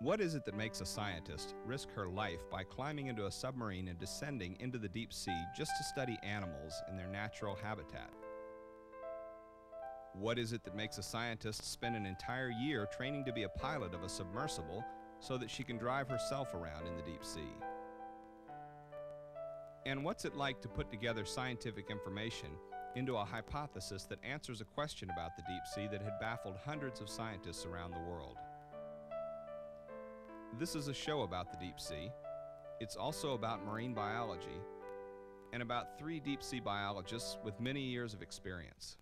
What is it that makes a scientist risk her life by climbing into a submarine and descending into the deep sea just to study animals in their natural habitat? What is it that makes a scientist spend an entire year training to be a pilot of a submersible so that she can drive herself around in the deep sea? And what's it like to put together scientific information into a hypothesis that answers a question about the deep sea that had baffled hundreds of scientists around the world? This is a show about the deep sea. It's also about marine biology and about 3 deep sea biologists with many years of experience.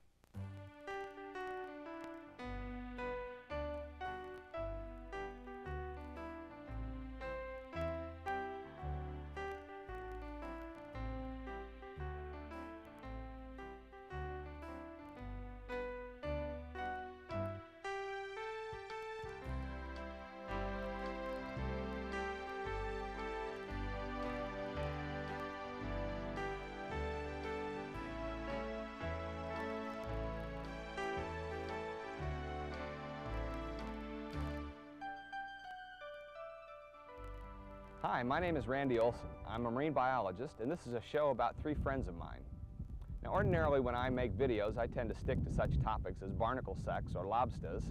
Hi, my name is Randy Olson. I'm a marine biologist, and this is a show about 3 friends of mine. Now, ordinarily when I make videos, I tend to stick to such topics as barnacle sex or lobsters,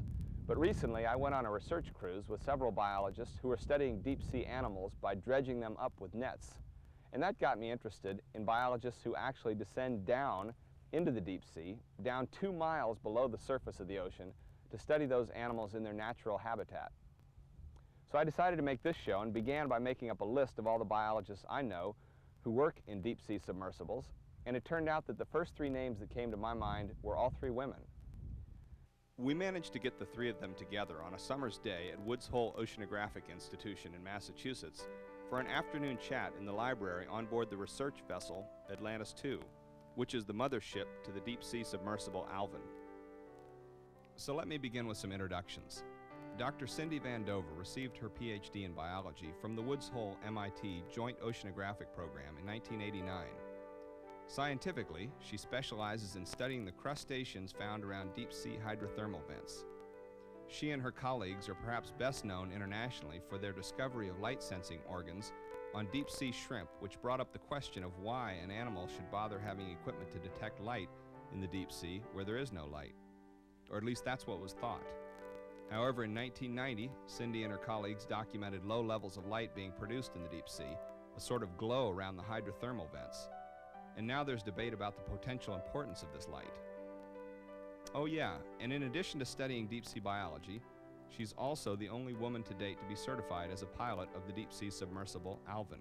but recently I went on a research cruise with several biologists who were studying deep sea animals by dredging them up with nets. And that got me interested in biologists who actually descend down into the deep sea, down 2 miles below the surface of the ocean, to study those animals in their natural habitat. So I decided to make this show and began by making up a list of all the biologists I know who work in deep sea submersibles, and it turned out that the first 3 names that came to my mind were all 3 women. We managed to get the 3 of them together on a summer's day at Woods Hole Oceanographic Institution in Massachusetts for an afternoon chat in the library on board the research vessel Atlantis II, which is the mothership to the deep sea submersible Alvin. So let me begin with some introductions. Dr. Cindy Van Dover received her PhD in biology from the Woods Hole MIT Joint Oceanographic Program in 1989. Scientifically, she specializes in studying the crustaceans found around deep sea hydrothermal vents. She and her colleagues are perhaps best known internationally for their discovery of light-sensing organs on deep sea shrimp, which brought up the question of why an animal should bother having equipment to detect light in the deep sea where there is no light. Or at least that's what was thought. However, in 1990, Cindy and her colleagues documented low levels of light being produced in the deep sea, a sort of glow around the hydrothermal vents. And now there's debate about the potential importance of this light. Oh yeah, and in addition to studying deep sea biology, she's also the only woman to date to be certified as a pilot of the deep sea submersible Alvin.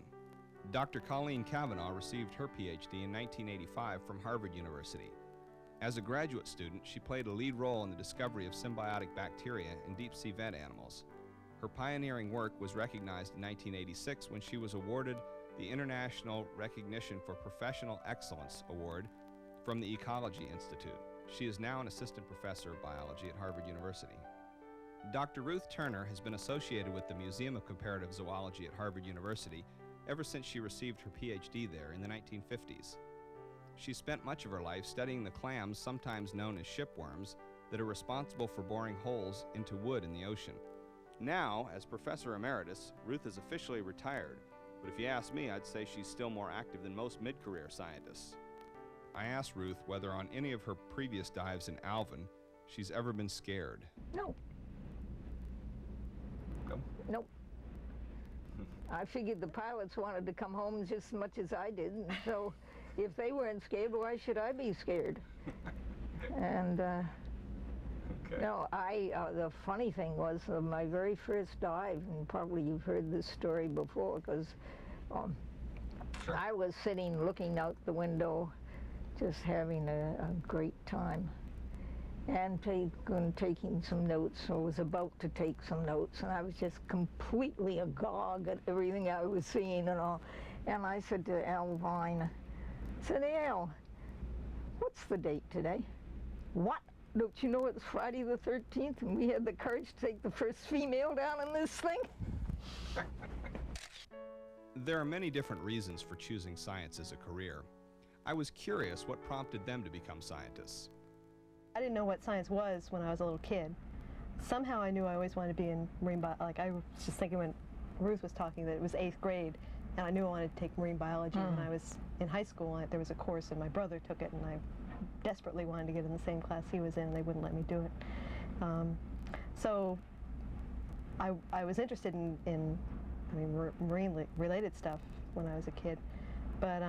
Dr. Colleen Cavanaugh received her PhD in 1985 from Harvard University. As a graduate student, she played a lead role in the discovery of symbiotic bacteria in deep sea vent animals. Her pioneering work was recognized in 1986 when she was awarded the International Recognition for Professional Excellence Award from the Ecology Institute. She is now an assistant professor of biology at Harvard University. Dr. Ruth Turner has been associated with the Museum of Comparative Zoology at Harvard University ever since she received her PhD there in the 1950s. She spent much of her life studying the clams, sometimes known as shipworms, that are responsible for boring holes into wood in the ocean. Now, as Professor Emeritus, Ruth is officially retired, but if you ask me, I'd say she's still more active than most mid-career scientists. I asked Ruth whether on any of her previous dives in Alvin, she's ever been scared. No. No? Nope. I figured the pilots wanted to come home just as much as I did, and so if they weren't scared, why should I be scared? And Okay. no, the funny thing was my very first dive, and probably you've heard this story before, because Sure. I was sitting looking out the window, just having a great time, and taking some notes, or was about to take some notes, and I was just completely agog at everything I was seeing and all. And I said to Alvin, I said, "Hey, Al, what's the date today?" "What? Don't you know it's Friday the 13th and we had the courage to take the first female down in this thing?" There are many different reasons for choosing science as a career. I was curious what prompted them to become scientists. I didn't know what science was when I was a little kid. somehow I knew I always wanted to be in marine biology. Like I was just thinking when Ruth was talking that it was 8th grade, and I knew I wanted to take marine biology when I was in high school. There was a course, and my brother took it, and I desperately wanted to get in the same class he was in, and they wouldn't let me do it. So I was interested in marine-related stuff when I was a kid, but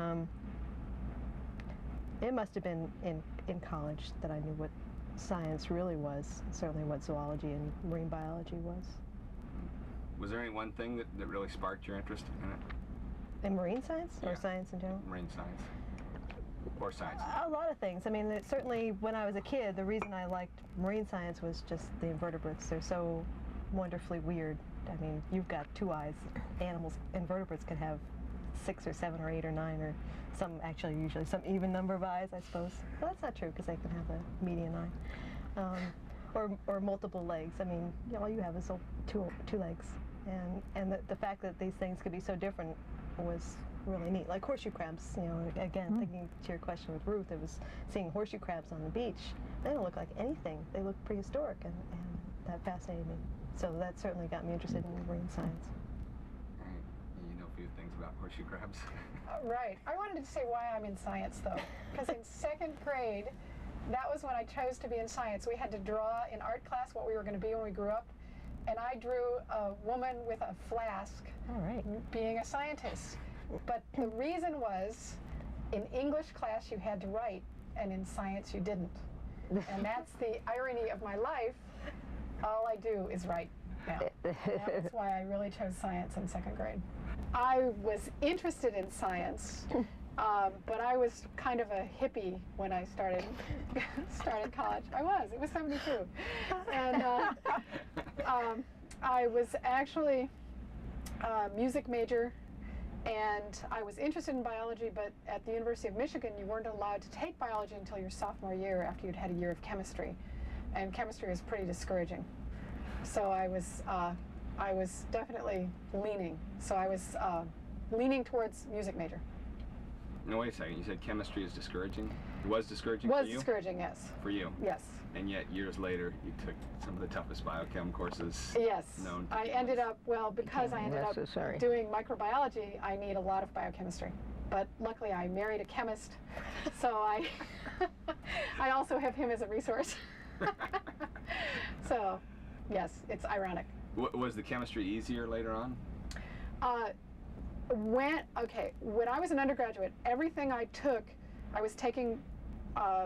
it must have been in college that I knew what science really was, certainly what zoology and marine biology was. Was there any one thing that really sparked your interest in it? In marine science, or Yeah. science in general? Marine science. Or science. A lot of things. I mean, certainly when I was a kid, the reason I liked marine science was just the invertebrates. They're so wonderfully weird. I mean, you've got 2 eyes. Animals, invertebrates can have 6 or 7 or 8 or 9 or some, actually usually some even number of eyes, I suppose. Well, that's not true because they can have a median eye. Or multiple legs. I mean, all you have is two legs. And the fact that these things could be so different was really neat. Like horseshoe crabs, again, thinking to your question with Ruth, it was seeing horseshoe crabs on the beach. They don't look like anything. They look prehistoric, and that fascinated me. So that certainly got me interested in marine science. Right. You know a few things about horseshoe crabs. Right. I wanted to say why I'm in science, though, because in 2nd grade, that was when I chose to be in science. We had to draw in art class what we were going to be when we grew up, and I drew a woman with a flask being a scientist. But the reason was, in English class you had to write, and in science you didn't. And that's the irony of my life. All I do is write now. That's why I really chose science in 2nd grade. I was interested in science, but I was kind of a hippie when I started college. It was 72. And I was actually a music major, and I was interested in biology, but at the University of Michigan, you weren't allowed to take biology until your sophomore year after you'd had a year of chemistry. And chemistry is pretty discouraging. So I was definitely leaning. So I was leaning towards music major. No, wait a second. You said chemistry is discouraging? It was discouraging for you? Was discouraging, yes. For you? Yes. And yet, years later, you took some of the toughest biochem courses Yes. known to I humans. ended up, because I ended up doing microbiology, I need a lot of biochemistry. But luckily, I married a chemist, so I also have him as a resource. So, yes, it's ironic. Was the chemistry easier later on? When I was an undergraduate, everything I took, I was taking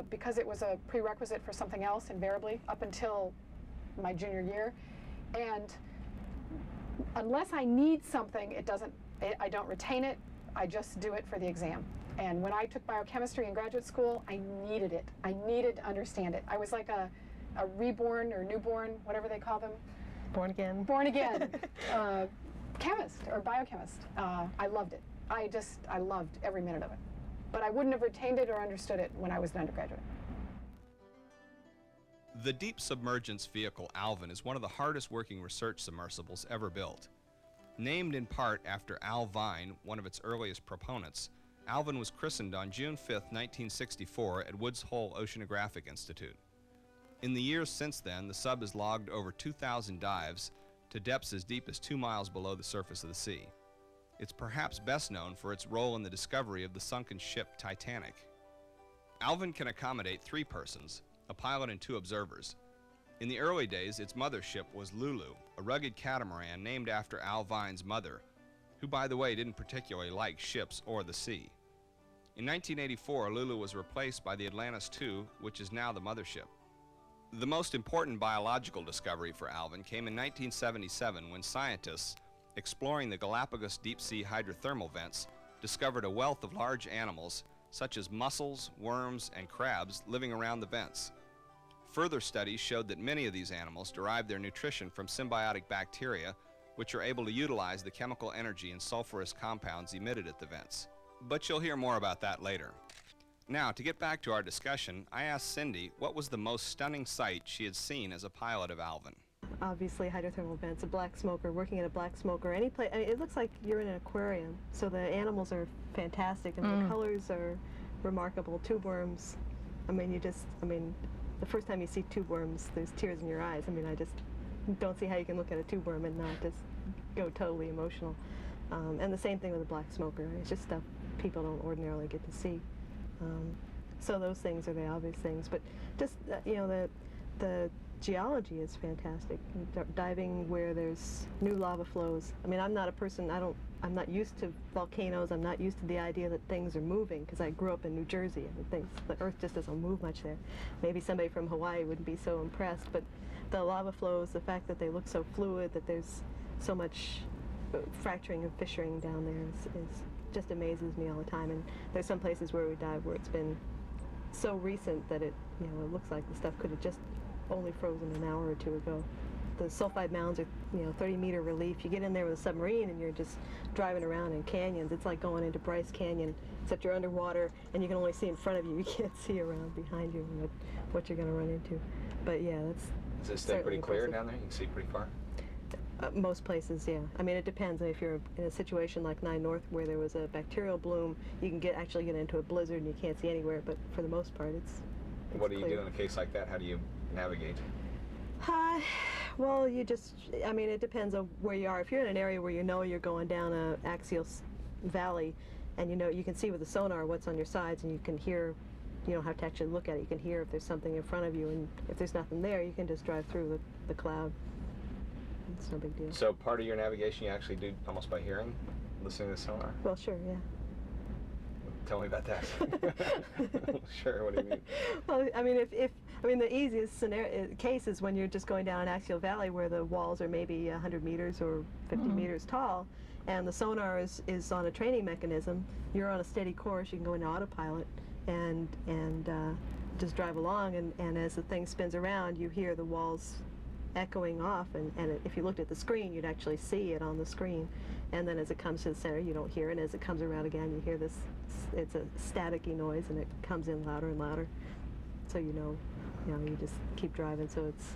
because it was a prerequisite for something else, invariably, up until my junior year. And unless I need something, I don't retain it, I just do it for the exam. And when I took biochemistry in graduate school, I needed it. I needed to understand it. I was like a reborn or newborn, whatever they call them. Born again. Born again. Chemist or biochemist. I loved it. I loved every minute of it. But I wouldn't have retained it or understood it when I was an undergraduate. The deep submergence vehicle Alvin is one of the hardest working research submersibles ever built. Named in part after Al Vine, one of its earliest proponents, Alvin was christened on June 5, 1964 at Woods Hole Oceanographic Institute. In the years since then, the sub has logged over 2,000 dives to depths as deep as 2 miles below the surface of the sea. It's perhaps best known for its role in the discovery of the sunken ship Titanic. Alvin can accommodate 3 persons, a pilot and 2 observers. In the early days, its mothership was Lulu, a rugged catamaran named after Al Vine's mother, who, by the way, didn't particularly like ships or the sea. In 1984, Lulu was replaced by the Atlantis II, which is now the mothership. The most important biological discovery for Alvin came in 1977 when scientists, exploring the Galapagos deep-sea hydrothermal vents, discovered a wealth of large animals, such as mussels, worms, and crabs, living around the vents. Further studies showed that many of these animals derive their nutrition from symbiotic bacteria, which are able to utilize the chemical energy and sulfurous compounds emitted at the vents. But you'll hear more about that later. Now, to get back to our discussion, I asked Cindy what was the most stunning sight she had seen as a pilot of Alvin. Obviously, hydrothermal vents, a black smoker, working at a black smoker, any place. I mean, it looks like you're in an aquarium. So the animals are fantastic, and the colors are remarkable. Tube worms. I mean, the first time you see tube worms, there's tears in your eyes. I mean, don't see how you can look at a tube worm and not just go totally emotional. And the same thing with a black smoker. It's just stuff people don't ordinarily get to see. So those things are the obvious things. But just, you know, the geology is fantastic. Diving where there's new lava flows. I mean, I'm not a person, I'm not used to volcanoes. I'm not used to the idea that things are moving because I grew up in New Jersey and the earth just doesn't move much there. Maybe somebody from Hawaii wouldn't be so impressed, but the lava flows, the fact that they look so fluid, that there's so much fracturing and fissuring down there is just amazes me all the time. And there's some places where we dive where it's been so recent that it looks like the stuff could have just only frozen an hour or two ago. The sulfide mounds are 30-meter relief. You get in there with a submarine and you're just driving around in canyons. It's like going into Bryce Canyon, except you're underwater and you can only see in front of you. You can't see around behind you what you're going to run into. But yeah, that's Does it stay pretty clear down there? You can see pretty far? Most places, yeah. I mean, it depends. If you're in a situation like 9 North where there was a bacterial bloom, you can actually get into a blizzard and you can't see anywhere, but for the most part, it's What do you clear. do in a case like that? How do you navigate? Well, I mean, it depends on where you are. If you're in an area where you know you're going down a axial valley and you can see with the sonar what's on your sides and you can hear, you don't have to actually look at it, you can hear if there's something in front of you, and if there's nothing there, you can just drive through the cloud. It's no big deal. So part of your navigation you actually do almost by hearing, listening to the sonar? Well, sure, yeah. Tell me about that. Sure, what do you mean? Well, I mean, the easiest case is when you're just going down an axial valley where the walls are maybe 100 meters or 50 meters tall, and the sonar is on a training mechanism. You're on a steady course. You can go into autopilot and just drive along, and as the thing spins around, you hear the walls echoing off, and if you looked at the screen, you'd actually see it on the screen. And then as it comes to the center, you don't hear it. As it comes around again, you hear this, it's a staticky noise, and it comes in louder and louder. So you just keep driving, so it's